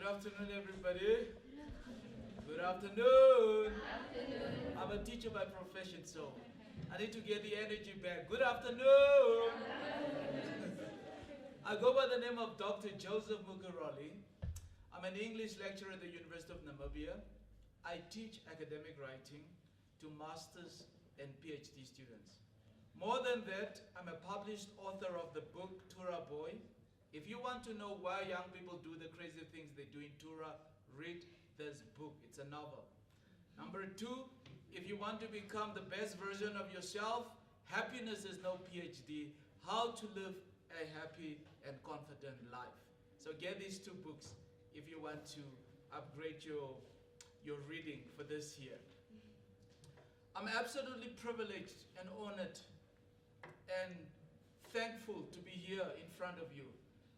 afternoon, everybody. Good afternoon. I'm a teacher by profession, so I need to get the energy back. Good afternoon. I go by the name of Dr. Joseph Mukoroli. I'm an English lecturer at the University of Namibia. I teach academic writing to master's and PhD students. More than that, I'm a published author of the book Tura Boy. If you want to know why young people do the crazy things they do in Tura, read this book. It's a novel. Number two, if you want to become the best version of yourself, Happiness is No PhD, How to Live a Happy and Confident Life. So get these two books if you want to upgrade your reading for this year. I'm absolutely privileged and honored and thankful to be here in front of you.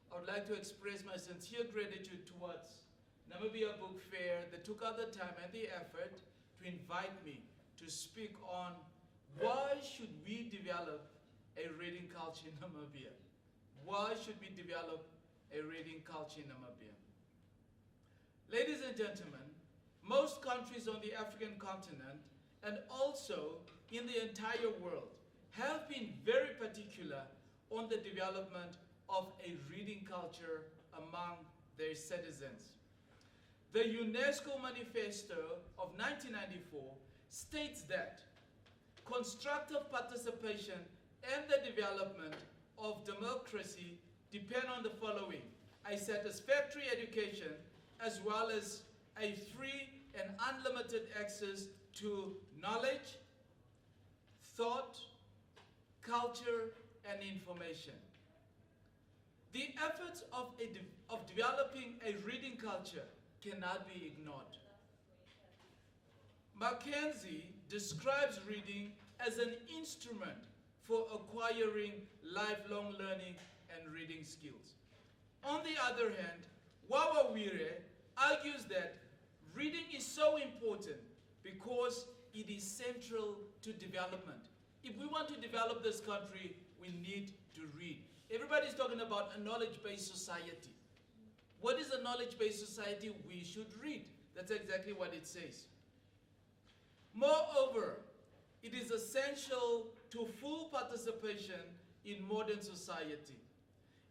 I would like to express my sincere gratitude towards Namibia Book Fair that took out the time and the effort to invite me to speak on why should we develop a reading culture in Namibia? Why should we develop a reading culture in Namibia? Ladies and gentlemen, most countries on the African continent and also in the entire world have been very particular on the development of a reading culture among their citizens. The UNESCO Manifesto of 1994 states that constructive participation and the development of democracy depend on the following: a satisfactory education as well as a free and unlimited access to knowledge, thought, culture, and information. The efforts of developing a reading culture cannot be ignored. Mackenzie describes reading as an instrument for acquiring lifelong learning and reading skills. On the other hand, Wawawire argues that reading is so important because it is central to development. If we want to develop this country, we need to read. Everybody's talking about a knowledge-based society. What is a knowledge-based society? We should read. That's exactly what it says. Moreover, it is essential to full participation in modern society.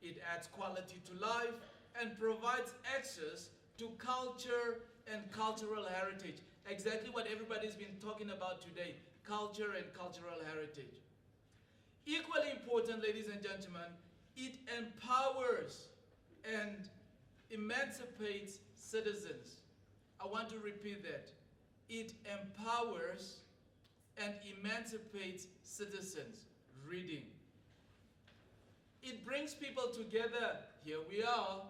It adds quality to life and provides access to culture and cultural heritage. Exactly what everybody's been talking about today, culture and cultural heritage. Equally important, ladies and gentlemen, it empowers and emancipates citizens. I want to repeat that. It empowers and emancipates citizens. Reading. It brings people together. Here we are,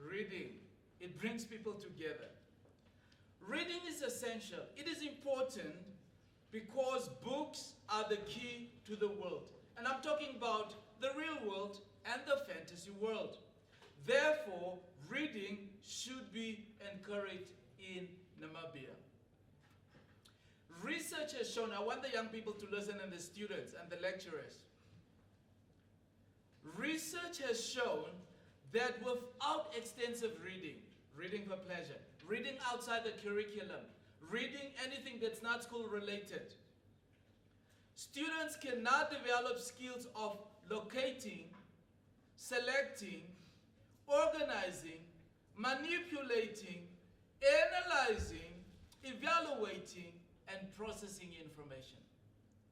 reading. It brings people together. Reading is essential. It is important because books are the key to the world. And I'm talking about the real world and the fantasy world. Therefore, reading should be encouraged in Namibia. Research has shown, I want the young people to listen and the students and the lecturers. Research has shown that without extensive reading, reading for pleasure, reading outside the curriculum, reading anything that's not school related, students cannot develop skills of locating, selecting, organizing, manipulating, analyzing, evaluating, and processing information.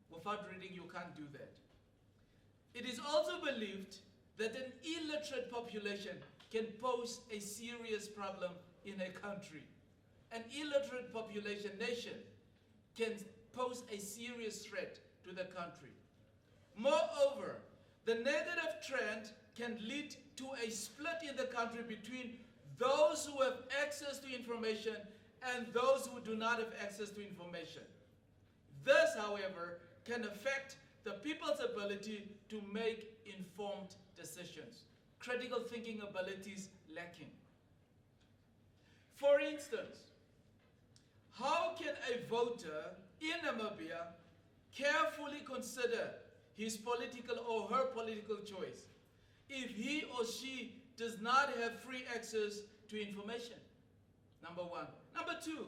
Without reading, you can't do that. It is also believed that an illiterate population can pose a serious problem in a country. An illiterate population nation can pose a serious threat to the country. Moreover, the negative trend can lead to a split in the country between those who have access to information and those who do not have access to information. This, however, can affect the people's ability to make informed decisions. Critical thinking abilities lacking. For instance, how can a voter in Namibia carefully consider his political or her political choice if he or she does not have free access to information? Number one. Number two,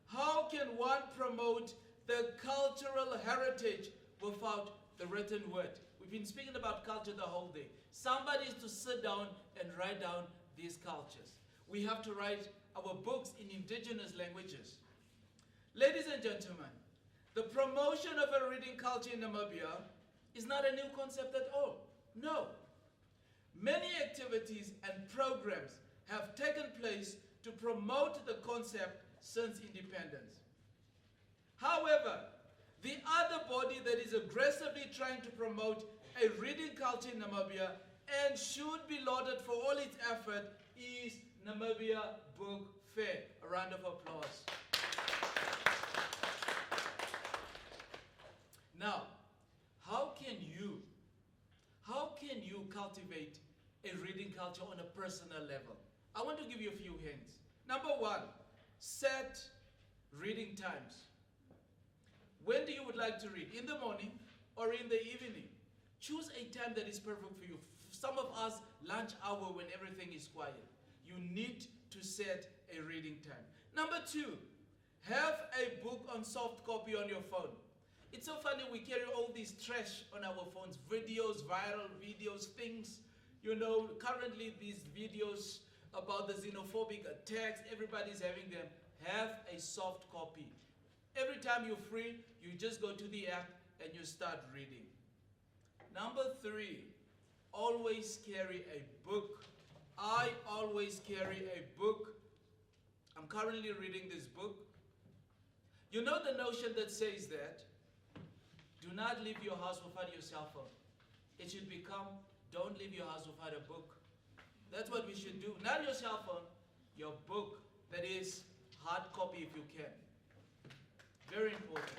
how can one promote the cultural heritage without the written word? We've been speaking about culture the whole day. Somebody is to sit down and write down these cultures. We have to write our books in indigenous languages. Ladies and gentlemen, the promotion of a reading culture in Namibia is not a new concept at all. No. Many activities and programs have taken place to promote the concept since independence. However, the other body that is aggressively trying to promote a reading culture in Namibia and should be lauded for all its effort is Namibia Book Fair. A round of applause. Now, how can you cultivate a reading culture on a personal level? I want to give you a few hints. Number one, set reading times. When do you would like to read? In the morning or in the evening? Choose a time that is perfect for you. Some of us, lunch hour when everything is quiet. You need to set a reading time. Number two, have a book on soft copy on your phone. It's so funny, we carry all this trash on our phones, videos, viral videos, things. You know, currently these videos about the xenophobic attacks, everybody's having them. Have a soft copy. Every time you're free, you just go to the app and you start reading. Number three, always carry a book. I always carry a book. I'm currently reading this book. You know the notion that says that do not leave your house without your cell phone. It should become, don't leave your house without a book. That's what we should do. Not your cell phone, your book. That is hard copy if you can. Very important.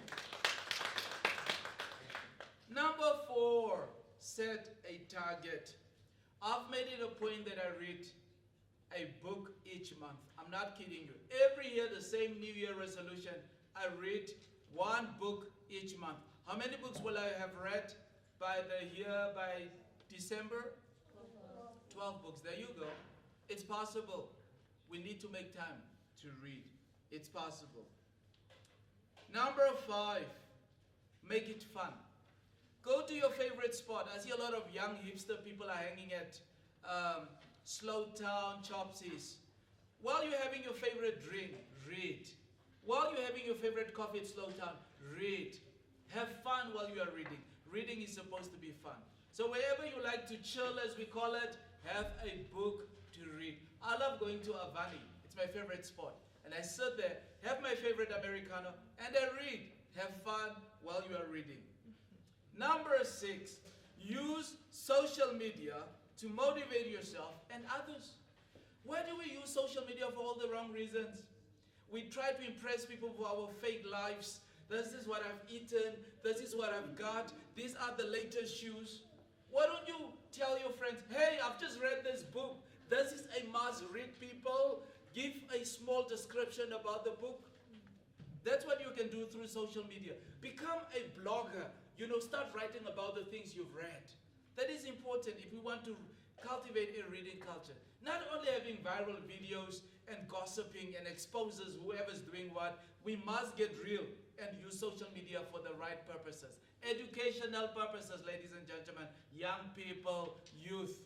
Number four, set a target. I've made it a point that I read a book each month. I'm not kidding you. Every year, the same New Year resolution, I read one book each month. How many books will I have read by December? 12 books. There you go. It's possible. We need to make time to read. It's possible. Number five, make it fun. Go to your favorite spot. I see a lot of young hipster people are hanging at Slow Town, Chopsies. While you're having your favorite drink, read. While you're having your favorite coffee at Slow Town, read. Have fun while you are reading. Reading is supposed to be fun. So wherever you like to chill, as we call it, have a book to read. I love going to Avani. It's my favorite spot. And I sit there, have my favorite Americano, and I read. Have fun while you are reading. Number six, use social media to motivate yourself and others. Why do we use social media for all the wrong reasons? We try to impress people for our fake lives. This is what I've eaten. This is what I've got. These are the latest shoes. Why don't you tell your friends, hey, I've just read this book. This is a must-read, people. Give a small description about the book. That's what you can do through social media. Become a blogger. You know, start writing about the things you've read. That is important if we want to cultivate a reading culture. Not only having viral videos and gossiping and exposes whoever's doing what, we must get real and use social media for the right purposes. Educational purposes, ladies and gentlemen, young people, youth,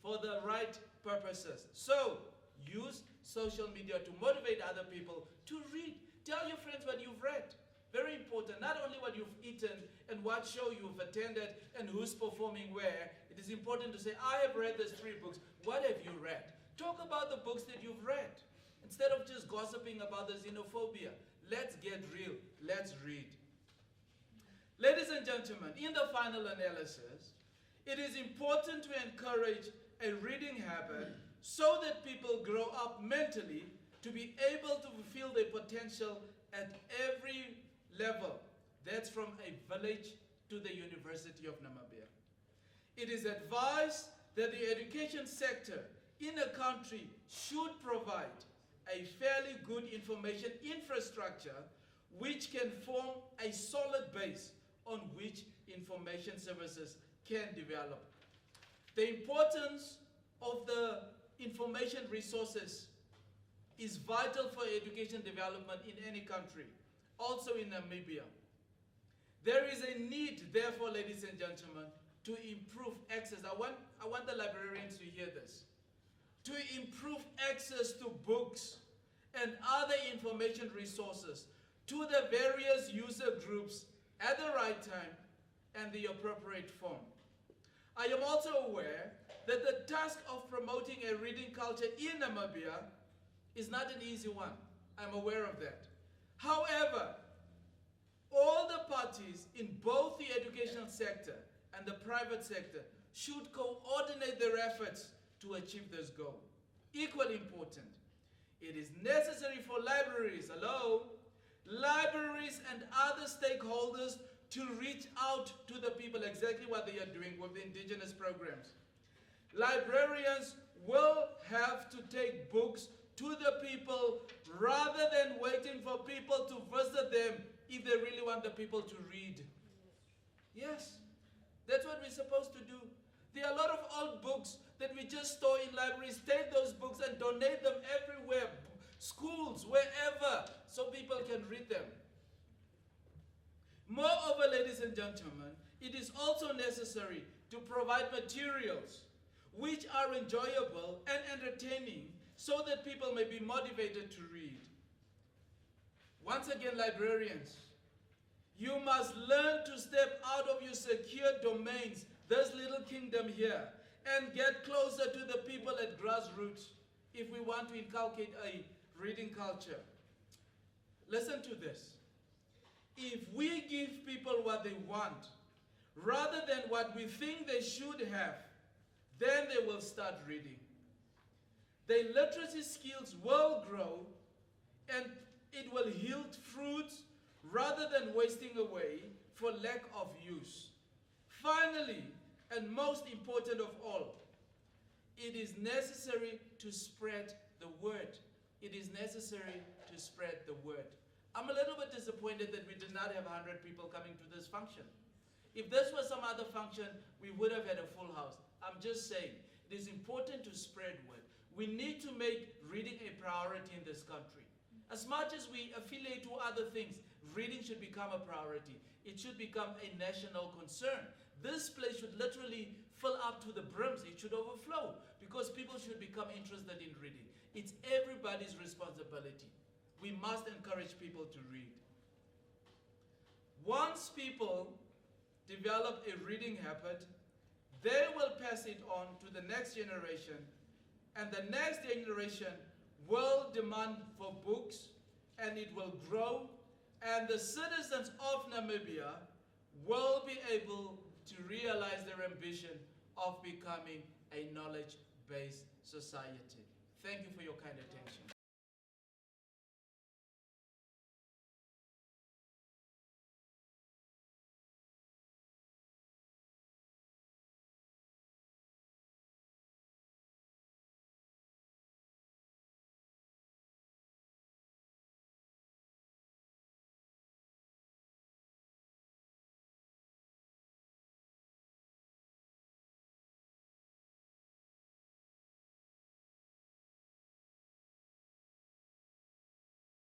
for the right purposes. So, use social media to motivate other people to read. Tell your friends what you've read. Very important. Not only what you've eaten and what show you've attended and who's performing where. It is important to say, I have read these 3 books. What have you read? Talk about the books that you've read. Instead of just gossiping about the xenophobia. Let's get real. Let's read. Ladies and gentlemen, in the final analysis, it is important to encourage a reading habit so that people grow up mentally to be able to fulfill their potential at every level. That's from a village to the University of Namibia. It is advised that the education sector in a country should provide a fairly good information infrastructure which can form a solid base on which information services can develop. The importance of the information resources is vital for education development in any country, also in Namibia. There is a need, therefore, ladies and gentlemen, to improve access. I want the librarians to hear this. To improve access to books and other information resources to the various user groups at the right time and the appropriate form. I am also aware that the task of promoting a reading culture in Namibia is not an easy one. I'm aware of that. However, all the parties in both the educational sector and the private sector should coordinate their efforts to achieve this goal. Equally important, it is necessary for libraries, libraries and other stakeholders to reach out to the people, exactly what they are doing with the indigenous programs. Librarians will have to take books to the people rather than waiting for people to visit them if they really want the people to read. Yes, that's what we're supposed to do. There are a lot of old books that we just store in libraries. Take those books and donate them everywhere, schools, wherever, so people can read them. Moreover, ladies and gentlemen, it is also necessary to provide materials which are enjoyable and entertaining so that people may be motivated to read. Once again, librarians, you must learn to step out of your secure domains, this little kingdom here, and get closer to the people at grassroots if we want to inculcate a reading culture. Listen to this. If we give people what they want, rather than what we think they should have, then they will start reading. Their literacy skills will grow and it will yield fruits rather than wasting away for lack of use. Finally, and most important of all, it is necessary to spread the word. It is necessary to spread the word. I'm a little bit disappointed that we did not have 100 people coming to this function. If this was some other function, we would have had a full house. I'm just saying, it is important to spread word. We need to make reading a priority in this country. As much as we affiliate to other things, reading should become a priority. It should become a national concern. This place should literally fill up to the brims. It should overflow because people should become interested in reading. It's everybody's responsibility. We must encourage people to read. Once people develop a reading habit, they will pass it on to the next generation, and the next generation will demand for books, and it will grow, and the citizens of Namibia will be able to realize their ambition of becoming a knowledge-based society. Thank you for your kind attention.